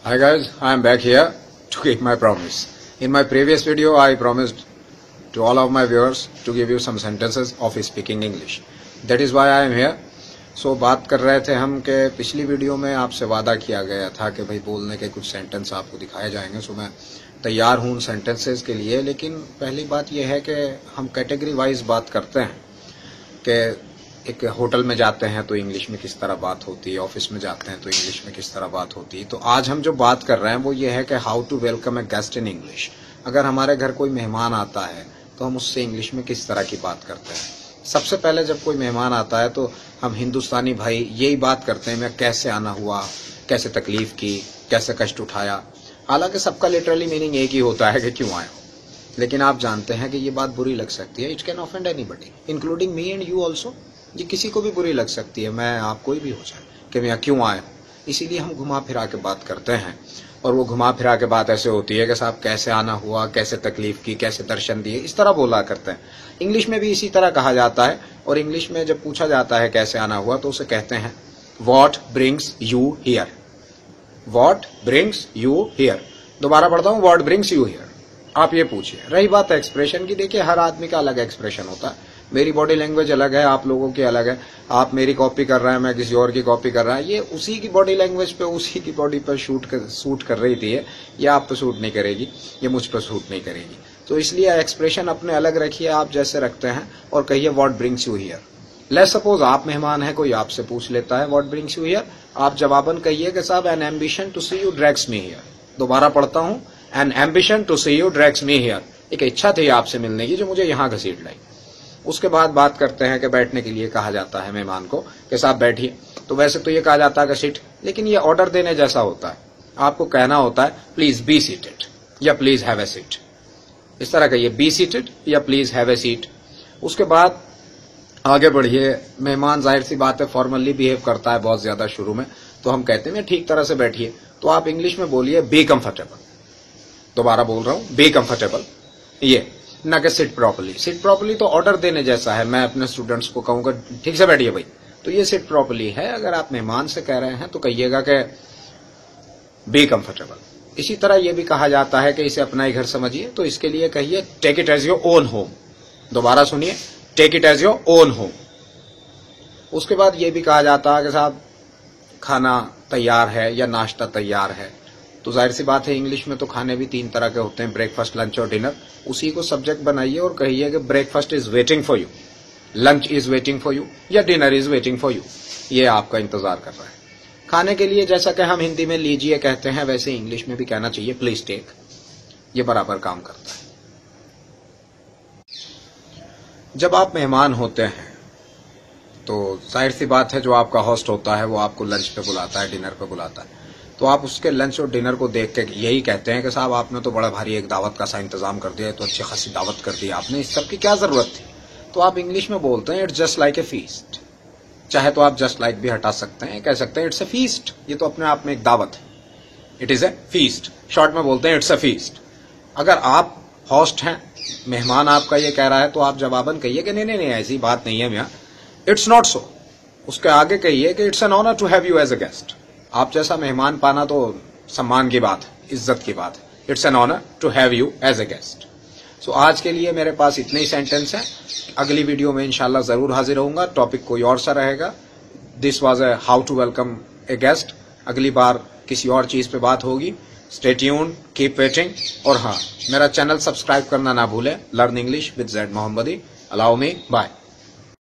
Hi guys, I am back here to keep my promise. In my previous video, I promised to all of my viewers to give you some sentences of speaking English. That is why I am here. So बात कर रहे थे हम कि पिछली video में आपसे वादा किया गया था कि भाई बोलने के कुछ सेंटेंस आपको दिखाए जाएंगे. सो मैं तैयार हूँ उन सेंटेंसेस के लिए. लेकिन पहली बात यह है कि हम कैटेगरी वाइज बात करते हैं कि एक होटल में जाते हैं तो इंग्लिश में किस तरह बात होती है, ऑफिस में जाते हैं तो इंग्लिश में किस तरह बात होती है. तो आज हम जो बात कर रहे हैं वो ये है कि how to welcome a guest in English. अगर हमारे घर कोई मेहमान आता है तो हम उससे इंग्लिश में किस तरह की बात करते हैं. सबसे पहले जब कोई मेहमान आता है तो हम हिंदुस्तानी भाई यही बात करते हैं, मैं कैसे आना हुआ, कैसे तकलीफ की, कैसे कष्ट उठाया. हालांकि सबका लिटरली मीनिंग एक ही होता है कि क्यों आया. लेकिन आप जानते हैं कि ये बात बुरी लग सकती है. It can offend anybody including me and you also. ये किसी को भी बुरी लग सकती है, मैं आप कोई भी हो जाए, कि मैं क्यों आया हूँ. इसीलिए हम घुमा फिरा के बात करते हैं. और वो घुमा फिरा के बात ऐसे होती है कि साहब कैसे आना हुआ, कैसे तकलीफ की, कैसे दर्शन दिए, इस तरह बोला करते हैं. इंग्लिश में भी इसी तरह कहा जाता है. और इंग्लिश में जब पूछा जाता है कैसे आना हुआ तो उसे कहते हैं what brings you here. What brings you here. दोबारा पढ़ता हूँ, व्हाट ब्रिंग्स यू हियर. आप ये पूछिए. रही बात एक्सप्रेशन की, देखिए हर आदमी का अलग एक्सप्रेशन होता है. मेरी बॉडी लैंग्वेज अलग है, आप लोगों की अलग है. आप मेरी कॉपी कर रहे हैं, मैं किसी और की कॉपी कर रहा है. ये उसी की बॉडी लैंग्वेज पे, उसी की बॉडी पर सूट कर रही थी. ये आप पे सूट नहीं करेगी, ये मुझ पर सूट नहीं करेगी. तो इसलिए एक्सप्रेशन अपने अलग रखिए, आप जैसे रखते हैं, और कहिए what brings you here. Let's suppose आप मेहमान है, कोई आपसे पूछ लेता है व्हाट ब्रिंग्स यू हियर. आप जवाबन कहिए कि साहब an ambition to see you drags me here. दोबारा पढ़ता हूं, an ambition to see you drags me here. एक इच्छा थी आपसे मिलने की जो मुझे यहां घसीट लाई. उसके बाद बात करते हैं कि बैठने के लिए कहा जाता है मेहमान को कि साहब बैठिए. तो वैसे तो ये कहा जाता है कि सिट, लेकिन ये ऑर्डर देने जैसा होता है. आपको कहना होता है प्लीज बी सीटेड या प्लीज हैव ए सीट. इस तरह कहिए बी सीटेड या प्लीज हैव ए सीट. उसके बाद आगे बढ़िए. मेहमान जाहिर सी बात है फॉर्मली बिहेव करता है बहुत ज्यादा शुरू में, तो हम कहते हैं ठीक तरह से बैठिए. तो आप इंग्लिश में बोलिए बी कंफर्टेबल. दोबारा बोल रहा हूं, बी कंफर्टेबल. ये ना कि सिट प्रॉपर्ली. सिट प्रॉपर्ली तो ऑर्डर देने जैसा है. मैं अपने स्टूडेंट्स को कहूंगा ठीक से बैठिए भाई, तो ये सिट प्रॉपर्ली है. अगर आप मेहमान से कह रहे हैं तो कहिएगा कि बी कंफर्टेबल. इसी तरह यह भी कहा जाता है कि इसे अपना ही घर समझिए, तो इसके लिए कहिए take it as your own home. दोबारा सुनिए, take it as your own home. उसके बाद यह भी कहा जाता है कि साहब खाना तैयार है या नाश्ता तैयार है. तो जाहिर सी बात है इंग्लिश में तो खाने भी 3 तरह के होते हैं, ब्रेकफास्ट, लंच और डिनर. उसी को सब्जेक्ट बनाइए और कहिए कि breakfast is waiting for you, lunch is waiting for you या dinner is waiting for you. ये आपका इंतजार कर रहा है. खाने के लिए जैसा कि हम हिंदी में लीजिए कहते हैं, वैसे इंग्लिश में भी कहना चाहिए प्लीज टेक. ये बराबर काम करता है. जब आप मेहमान होते हैं तो जाहिर सी बात है जो आपका होस्ट होता है वो आपको लंच पे बुलाता है, डिनर पे बुलाता है. तो आप उसके लंच और डिनर को देख के यही कहते हैं कि साहब आपने तो बड़ा भारी एक दावत का सा इंतजाम कर दिया है, तो अच्छी खासी दावत कर दी आपने, इस सब की क्या जरूरत थी. तो आप इंग्लिश में बोलते हैं it's just like a feast. चाहे तो आप जस्ट लाइक भी हटा सकते हैं, कह सकते हैं इट्स ए फीस्ट. ये तो अपने आप में एक दावत है. It is a feast. Short में बोलते हैं इट्स ए फीस्ट. अगर आप होस्ट हैं, मेहमान आपका ये कह रहा है, तो आप जवाबन कहिए कि नहीं नहीं नहीं ऐसी बात नहीं है मियां, इट्स नॉट सो. उसके आगे कहिए कि it's an honour to have you as a guest. आप जैसा मेहमान पाना तो सम्मान की बात है, इज्जत की बात है. It's an honour to have you as a guest. So आज के लिए मेरे पास इतने ही सेंटेंस हैं. अगली वीडियो में इंशाल्लाह जरूर हाजिर होऊंगा. टॉपिक कोई और सा रहेगा. This was a how to welcome a guest. अगली बार किसी और चीज पे बात होगी. Stay tuned, keep waiting. और हाँ, मेरा चैनल सब्सक्राइब करना ना भूलें. Learn English with Zaid Mohammadi. Allow me, bye.